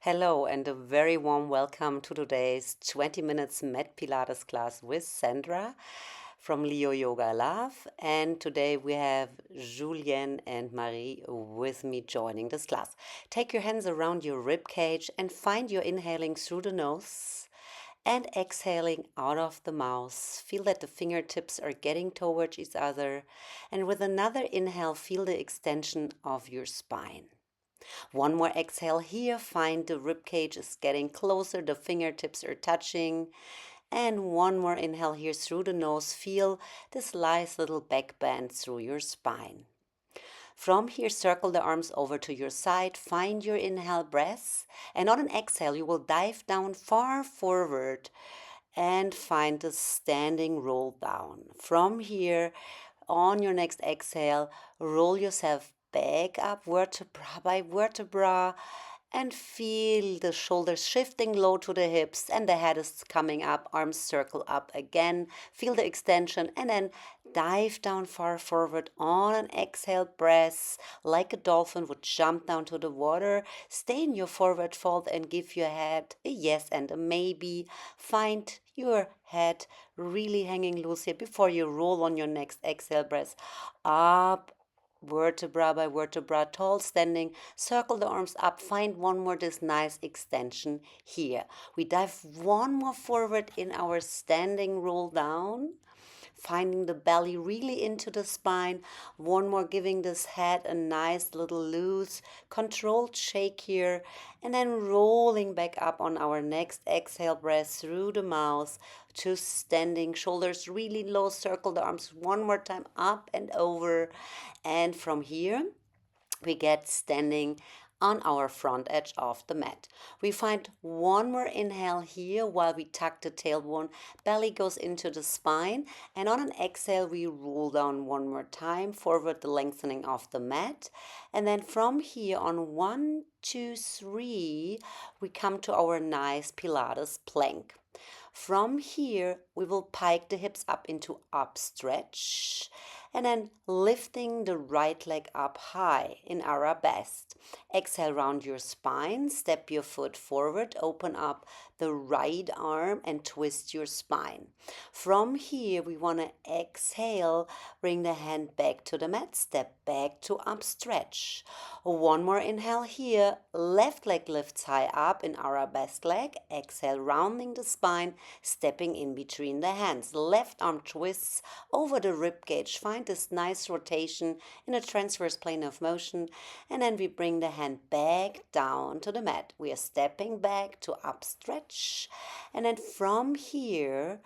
Hello and a very warm welcome to today's 20 minutes Med Pilates class with Sandra from Leo Yoga Love. And today we have Julien and Marie with me joining this class. Take your hands around your rib cage and find your inhaling through the nose and exhaling out of the mouth. Feel that the fingertips are getting towards each other. And with another inhale, feel the extension of your spine. One more exhale here. Find the rib cage is getting closer. The fingertips are touching. And one more inhale here through the nose. Feel this nice little back bend through your spine. From here, circle the arms over to your side. Find your inhale breath. And on an exhale, you will dive down far forward and find the standing roll down. From here, on your next exhale, roll yourself back up vertebra by vertebra and feel the shoulders shifting low to the hips and the head is coming up, arms circle up again. Feel the extension and then dive down far forward on an exhale breath like a dolphin would jump down to the water. Stay in your forward fold and give your head a yes and a maybe. Find your head really hanging loose here before you roll on your next exhale breath up, vertebra by vertebra, tall standing. Circle the arms up. Find one more this nice extension here. We dive one more forward in our standing roll down, finding the belly really into the spine. One more, giving this head a nice little loose, controlled shake here. And then rolling back up on our next exhale breath through the mouth to standing, shoulders really low. Circle the arms one more time up and over. And from here, we get standing on our front edge of the mat. We find one more inhale here while we tuck the tailbone, belly goes into the spine, and on an exhale we roll down one more time, forward the lengthening of the mat, and then from here on 1, 2, 3, we come to our nice Pilates plank. From here, we will pike the hips up into up stretch and then lifting the right leg up high in arabesque. Exhale round your spine, step your foot forward, open up the right arm and twist your spine. From here, we want to exhale, bring the hand back to the mat, step back to up stretch. One more inhale here, left leg lifts high up in arabesque leg, exhale rounding the spine, stepping in between the hands. Left arm twists over the rib cage. Find this nice rotation in a transverse plane of motion. And then we bring the hand back down to the mat. We are stepping back to up stretch. And then from here,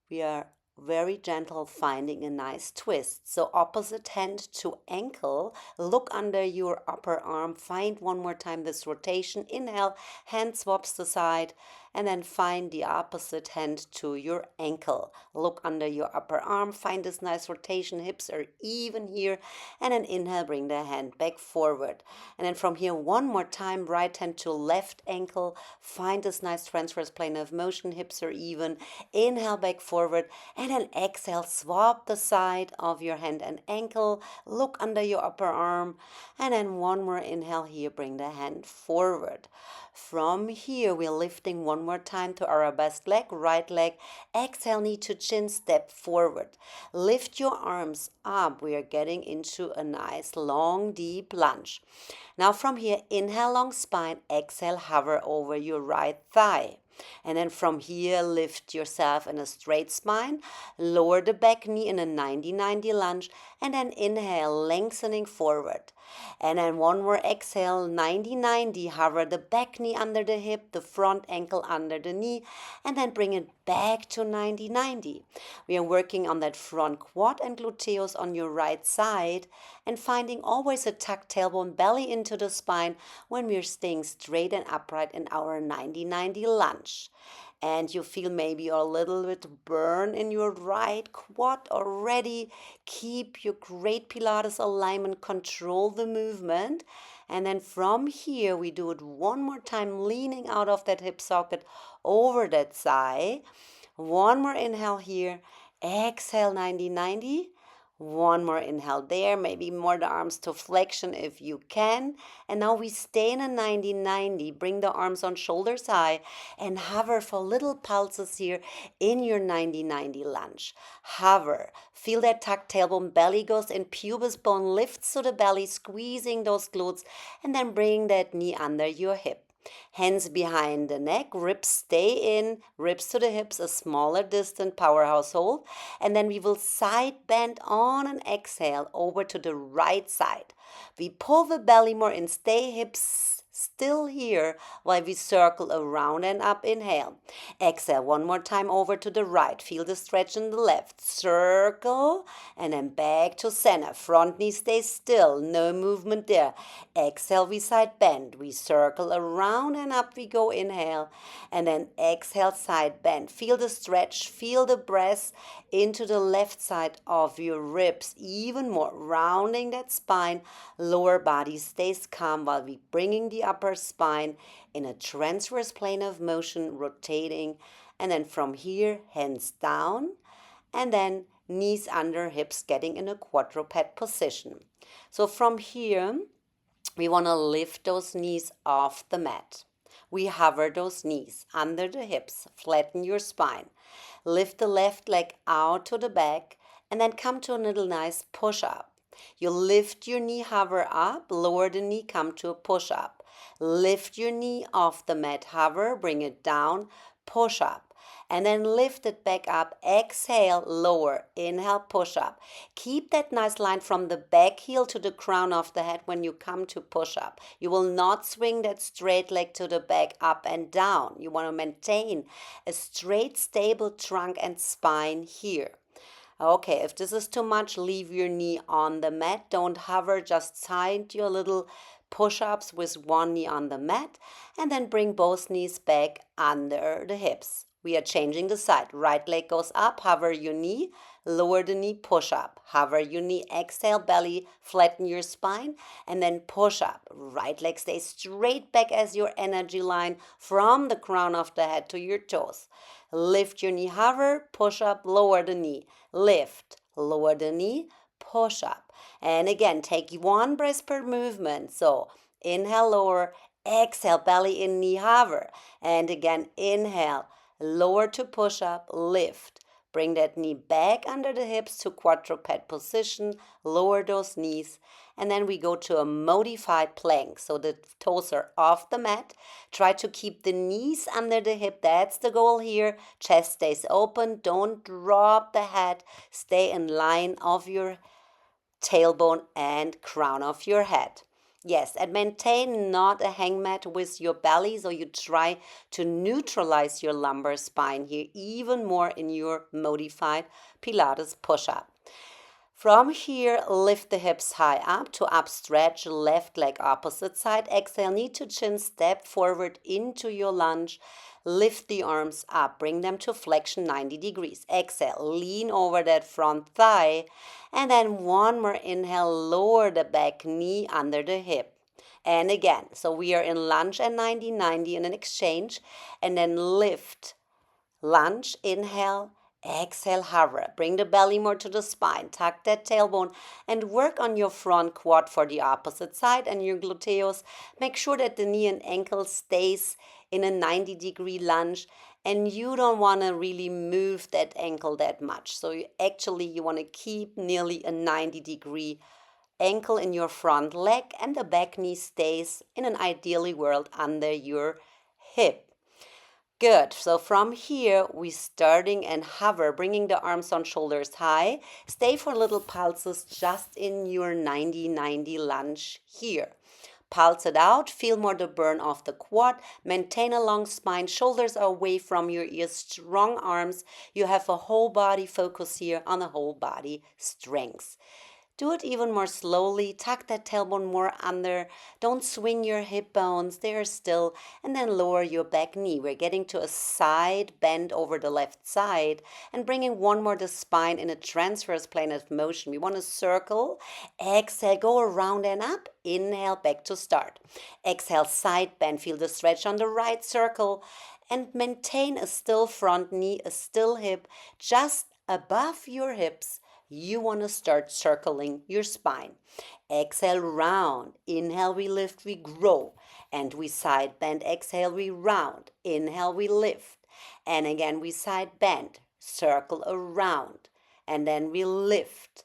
we are very gentle, finding a nice twist. So opposite hand to ankle, look under your upper arm, find one more time this rotation. Inhale, hand swaps the side, and then find the opposite hand to your ankle. Look under your upper arm, find this nice rotation, hips are even here, and then inhale, bring the hand back forward. And then from here, one more time, right hand to left ankle, find this nice transverse plane of motion, hips are even. Inhale, back forward, and then exhale, swap the side of your hand and ankle, look under your upper arm, and then one more inhale here, bring the hand forward. From here, we're lifting one more time to arabesque leg, right leg, exhale, knee to chin, step forward. Lift your arms up. We are getting into a nice, long, deep lunge. Now from here, inhale, long spine, exhale, hover over your right thigh. And then from here, lift yourself in a straight spine, lower the back knee in a 90-90 lunge, and then inhale, lengthening forward. And then one more exhale, 90-90, hover the back knee under the hip, the front ankle under the knee, and then bring it back to 90-90. We are working on that front quad and gluteus on your right side and finding always a tucked tailbone, belly into the spine when we're staying straight and upright in our 90-90 lunge. And you feel maybe a little bit burn in your right quad already. Keep your great Pilates alignment, control the movement. And then from here, we do it one more time, leaning out of that hip socket over that thigh. One more inhale here. Exhale, 90-90. One more inhale there, maybe more the arms to flexion if you can. And now we stay in a 90-90. Bring the arms on shoulders high and hover for little pulses here in your 90-90 lunge. Hover. Feel that tucked tailbone, belly goes in, pubis bone lifts to the belly, squeezing those glutes, and then bring that knee under your hip. Hands behind the neck, ribs stay in, ribs to the hips, a smaller distant powerhouse hold. And then we will side bend on an exhale over to the right side. We pull the belly more in, stay hips still here while we circle around and up. Inhale. Exhale one more time over to the right. Feel the stretch in the left. Circle and then back to center. Front knee stays still. No movement there. Exhale, we side bend. We circle around and up we go. Inhale. And then exhale, side bend. Feel the stretch. Feel the breath into the left side of your ribs. Even more. Rounding that spine. Lower body stays calm while we bringing the upper spine in a transverse plane of motion, rotating. And then from here, hands down. And then knees under, hips getting in a quadruped position. So from here, we want to lift those knees off the mat. We hover those knees under the hips, flatten your spine. Lift the left leg out to the back and then come to a little nice push-up. You lift your knee, hover up, lower the knee, come to a push-up. Lift your knee off the mat, hover, bring it down, push-up. And then lift it back up, exhale, lower, inhale, push up. Keep that nice line from the back heel to the crown of the head when you come to push up. You will not swing that straight leg to the back, up and down. You want to maintain a straight, stable trunk and spine here. Okay, if this is too much, leave your knee on the mat. Don't hover, just side your little push-ups with one knee on the mat and then bring both knees back under the hips. We are changing the side. Right leg goes up, hover your knee, lower the knee, push up. Hover your knee, exhale, belly, flatten your spine, and then push up. Right leg stays straight back as your energy line from the crown of the head to your toes. Lift your knee, hover, push up, lower the knee. Lift, lower the knee, push up. And again, take one breath per movement. So inhale, lower, exhale, belly in, knee, hover. And again, inhale, lower to push up, lift. Bring that knee back under the hips to quadruped position, lower those knees, and then we go to a modified plank. So the toes are off the mat. Try to keep the knees under the hip. That's the goal here. Chest stays open. Don't drop the head. Stay in line of your tailbone and crown of your head. Yes, and maintain not a hang mat with your belly, so you try to neutralize your lumbar spine here even more in your modified Pilates push-up. From here, lift the hips high up to up stretch, left leg opposite side. Exhale, knee to chin, step forward into your lunge. Lift the arms up, bring them to flexion 90 degrees. Exhale, lean over that front thigh. And then one more inhale, lower the back knee under the hip. And again, so we are in lunge and 90-90 in an exchange. And then lift, lunge, inhale, exhale, hover. Bring the belly more to the spine. Tuck that tailbone and work on your front quad for the opposite side and your gluteus. Make sure that the knee and ankle stays in a 90-degree lunge, and you don't want to really move that ankle that much. So you want to keep nearly a 90-degree ankle in your front leg, and the back knee stays in an ideally world under your hip. Good. So from here, we starting and hover, bringing the arms on shoulders high. Stay for little pulses just in your 90-90 lunge here. Pulse it out, feel more the burn of the quad, maintain a long spine, shoulders are away from your ears, strong arms. You have a whole body focus here on a whole body strength. Do it even more slowly. Tuck that tailbone more under. Don't swing your hip bones. They are still. And then lower your back knee. We're getting to a side bend over the left side and bringing one more the spine in a transverse plane of motion. We want to circle. Exhale, go around and up. Inhale, back to start. Exhale, side bend. Feel the stretch on the right circle. And maintain a still front knee, a still hip, just above your hips. you want to start circling your spine. Exhale, round. Inhale, we lift, we grow. And we side bend. Exhale, we round. Inhale, we lift. And again, we side bend. Circle around. And then we lift.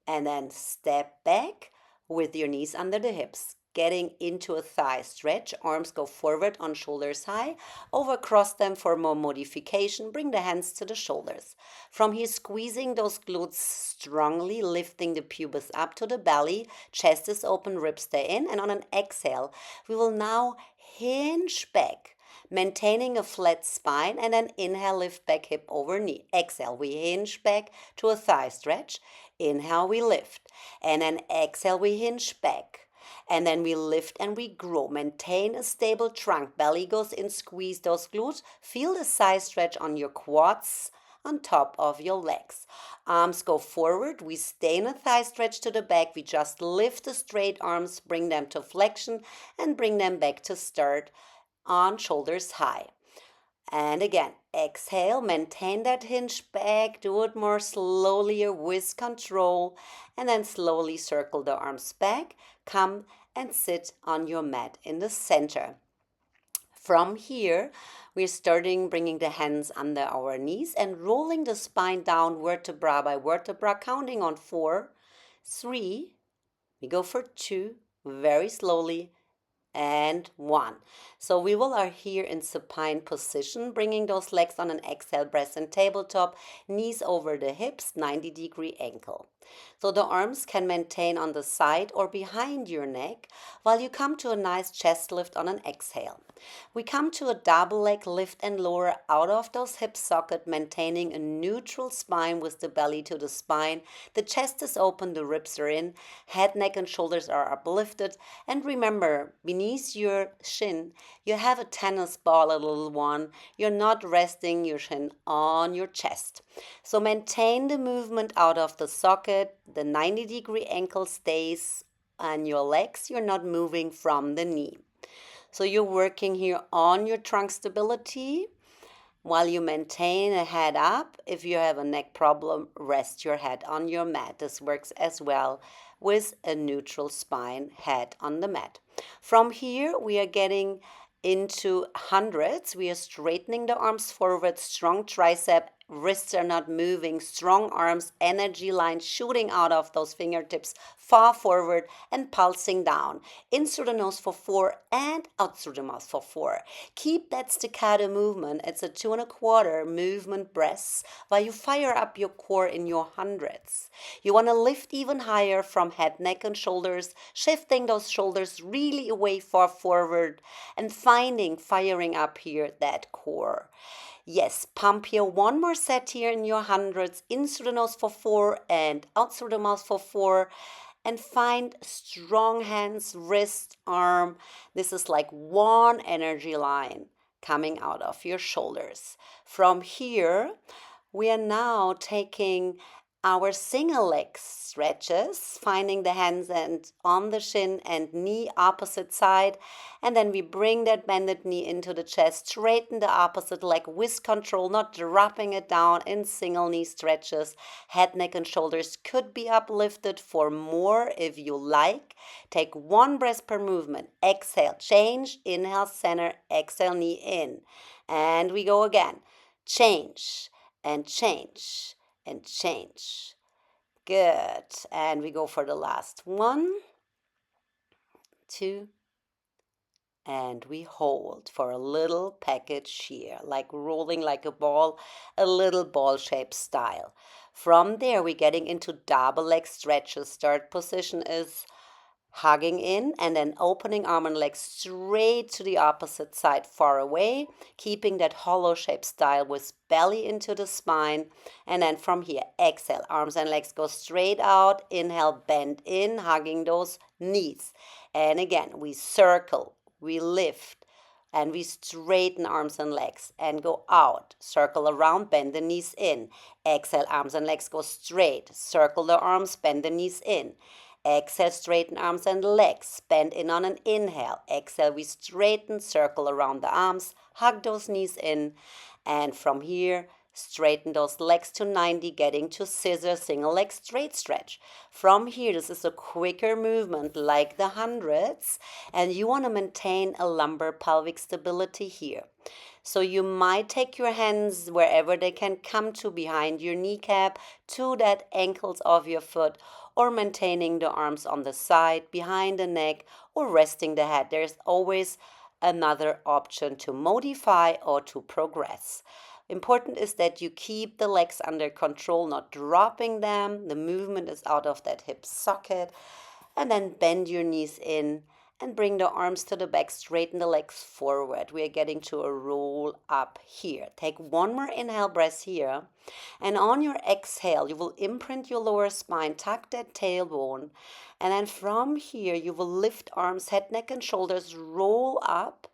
And then step back with your knees under the hips, getting into a thigh stretch. Arms go forward on shoulders high. Overcross them for more modification. Bring the hands to the shoulders. From here, squeezing those glutes strongly, lifting the pubis up to the belly. Chest is open, ribs stay in. And on an exhale, we will now hinge back, maintaining a flat spine, and then inhale, lift back, hip over knee. Exhale, we hinge back to a thigh stretch. Inhale, we lift. And then exhale, we hinge back. And then we lift and we grow. Maintain a stable trunk. Belly goes in, squeeze those glutes. Feel the side stretch on your quads on top of your legs. Arms go forward. We stay in a thigh stretch to the back. We just lift the straight arms, bring them to flexion, and bring them back to start on shoulders high. And again, exhale, maintain that hinge back, do it more slowly or with control, and then slowly circle the arms back, come and sit on your mat in the center. From here, we're starting bringing the hands under our knees and rolling the spine down vertebra by vertebra, counting on 4, 3, we go for 2, very slowly, and 1. So we are here in supine position, bringing those legs on an exhale, breast and tabletop, knees over the hips, 90-degree ankle. So the arms can maintain on the side or behind your neck while you come to a nice chest lift on an exhale. We come to a double leg lift and lower out of those hip socket, maintaining a neutral spine with the belly to the spine. The chest is open, the ribs are in, head, neck and shoulders are uplifted. And remember, beneath your shin, you have a tennis ball, a little one. You're not resting your shin on your chest. So maintain the movement out of the socket. The 90-degree ankle stays on your legs. You're not moving from the knee. So you're working here on your trunk stability while you maintain a head up. If you have a neck problem, rest your head on your mat. This works as well with a neutral spine, head on the mat. From here, we are getting into hundreds. We are straightening the arms forward, strong tricep, wrists are not moving, strong arms, energy line shooting out of those fingertips far forward and pulsing down. In through the nose for 4 and out through the mouth for 4. Keep that staccato movement. It's a 2 1/4 movement breaths while you fire up your core in your hundreds. You want to lift even higher from head, neck and shoulders, shifting those shoulders really away far forward and firing up here that core. Yes, pump here. One more set here in your hundreds. In through the nose for 4 and out through the mouth for 4. And find strong hands, wrist, arm. This is like one energy line coming out of your shoulders. From here, we are now taking our single leg stretches, finding the hands and on the shin and knee opposite side. And then we bring that bended knee into the chest, straighten the opposite leg with control, not dropping it down in single knee stretches. Head, neck, and shoulders could be uplifted for more if you like. Take 1 breath per movement. Exhale, change, inhale, center, exhale, knee in. And we go again. Change and change and change. Good. And we go for the last 1, 2, and we hold for a little package here, like rolling like a ball, a little ball-shaped style. From there, we're getting into double leg stretches. Start position is hugging in and then opening arm and leg straight to the opposite side far away, keeping that hollow shape style with belly into the spine. And then from here, exhale, arms and legs go straight out. Inhale, bend in, hugging those knees. And again, we circle, we lift, and we straighten arms and legs and go out. Circle around, bend the knees in. Exhale, arms and legs go straight. Circle the arms, bend the knees in. Exhale, straighten arms and legs. Bend in on an inhale. Exhale, we straighten, circle around the arms, hug those knees in. And from here, Straighten those legs to 90, getting to scissor single leg straight stretch. From here, this is a quicker movement like the hundreds, and you want to maintain a lumbar pelvic stability here. So you might take your hands wherever they can come to behind your kneecap, to that ankles of your foot, or maintaining the arms on the side, behind the neck, or resting the head. There's always another option to modify or to progress. Important is that you keep the legs under control, not dropping them. The movement is out of that hip socket. And then bend your knees in and bring the arms to the back, straighten the legs forward. We are getting to a roll up here. Take one more inhale breath here. And on your exhale, you will imprint your lower spine, tuck that tailbone. And then from here, you will lift arms, head, neck, and shoulders, roll up.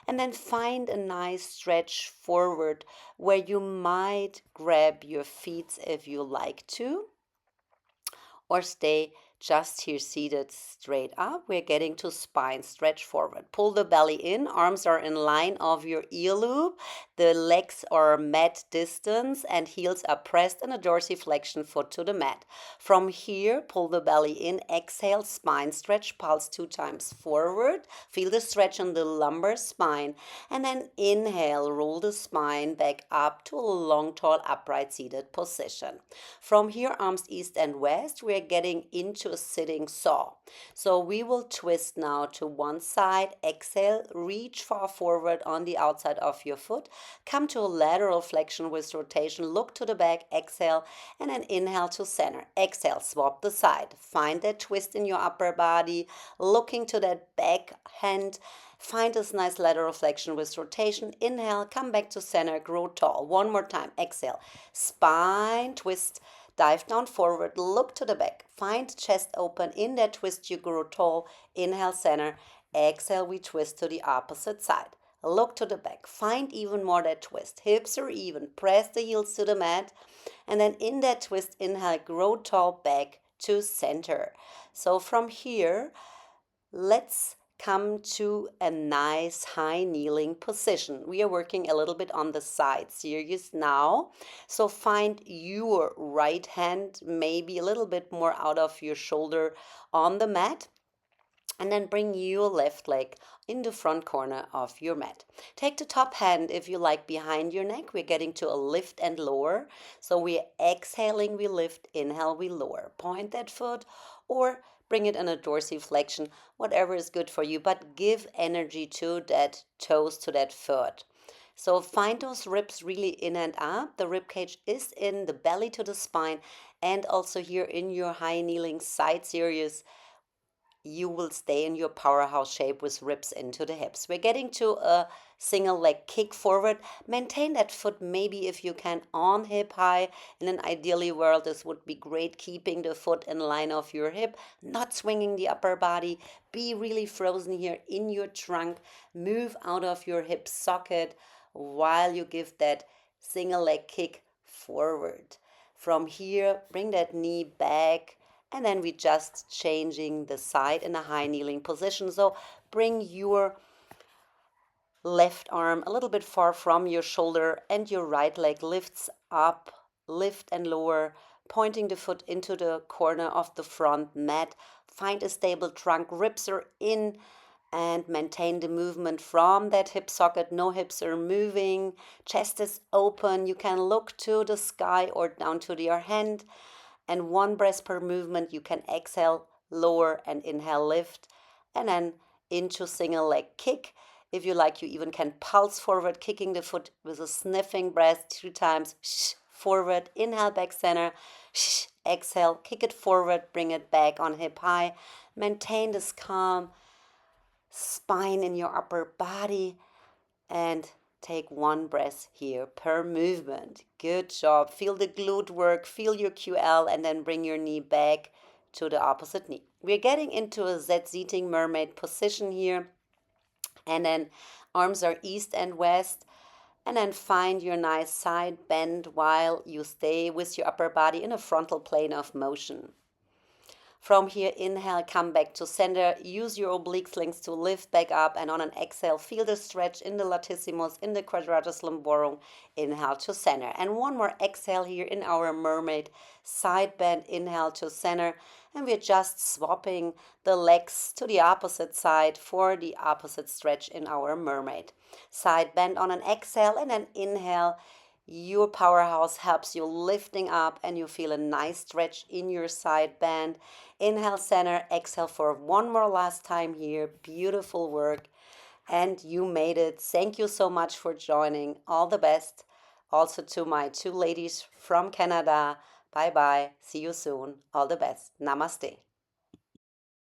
And then find a nice stretch forward where you might grab your feet if you like to, or stay just here seated straight up. We're getting to spine stretch forward. Pull the belly in, arms are in line of your ear loop, the legs are mat distance, and heels are pressed in a dorsiflexion foot to the mat. From here, pull the belly in, exhale, spine stretch, pulse 2 times forward. Feel the stretch in the lumbar spine, and then inhale, roll the spine back up to a long, tall, upright seated position. From here, arms east and west, we're getting into a sitting saw. So we will twist now to one side, exhale, reach far forward on the outside of your foot, come to a lateral flexion with rotation, look to the back, exhale, and then inhale to center. Exhale, swap the side. Find that twist in your upper body, looking to that back hand. Find this nice lateral flexion with rotation. Inhale, come back to center, grow tall. One more time. Exhale, spine twist. Dive down forward, look to the back. Find chest open. In that twist, you grow tall. Inhale, center. Exhale, we twist to the opposite side. Look to the back. Find even more that twist. Hips are even. Press the heels to the mat. And then in that twist, inhale, grow tall, back to center. So from here, let's come to a nice high kneeling position. We are working a little bit on the side series now. So find your right hand maybe a little bit more out of your shoulder on the mat. And then bring your left leg in the front corner of your mat. Take the top hand, if you like, behind your neck. We're getting to a lift and lower. So we're exhaling, we lift, inhale, we lower. Point that foot or bring it in a dorsiflexion, whatever is good for you, but give energy to that toes, to that foot. So find those ribs really in and up. The rib cage is in the belly to the spine, and also here in your high kneeling side series, you will stay in your powerhouse shape with ribs into the hips. We're getting to a single leg kick forward. Maintain that foot, maybe if you can, on hip high. In an ideally world, this would be great, keeping the foot in line of your hip, not swinging the upper body. Be really frozen here in your trunk. Move out of your hip socket while you give that single leg kick forward. From here, bring that knee back, and then we just changing the side in a high kneeling position. So bring your left arm a little bit far from your shoulder, and your right leg lifts up, lift and lower, pointing the foot into the corner of the front mat. Find a stable trunk, ribs are in, and maintain the movement from that hip socket. No hips are moving, chest is open. You can look to the sky or down to your hand, and one breath per movement. You can exhale, lower, and inhale, lift, and then into single leg kick. If you like, you even can pulse forward, kicking the foot with a sniffing breath 2 times. Forward, inhale, back center. Exhale, kick it forward, bring it back on hip high. Maintain this calm spine in your upper body, and take one breath here per movement. Good job. Feel the glute work, feel your QL, and then bring your knee back to the opposite knee. We're getting into a Z-seating mermaid position here. And then arms are east and west. And then find your nice side bend while you stay with your upper body in a frontal plane of motion. From here, inhale, come back to center. Use your oblique slings to lift back up. And on an exhale, feel the stretch in the latissimus, in the quadratus lumborum. Inhale to center. And one more exhale here in our mermaid. Side bend, inhale to center. And we're just swapping the legs to the opposite side for the opposite stretch in our mermaid. Side bend on an exhale and then inhale. Your powerhouse helps you lifting up and you feel a nice stretch in your side bend. Inhale, center, exhale for one more last time here. Beautiful work. And you made it. Thank you so much for joining. All the best. Also to my two ladies from Canada. Bye bye. See you soon. All the best. Namaste.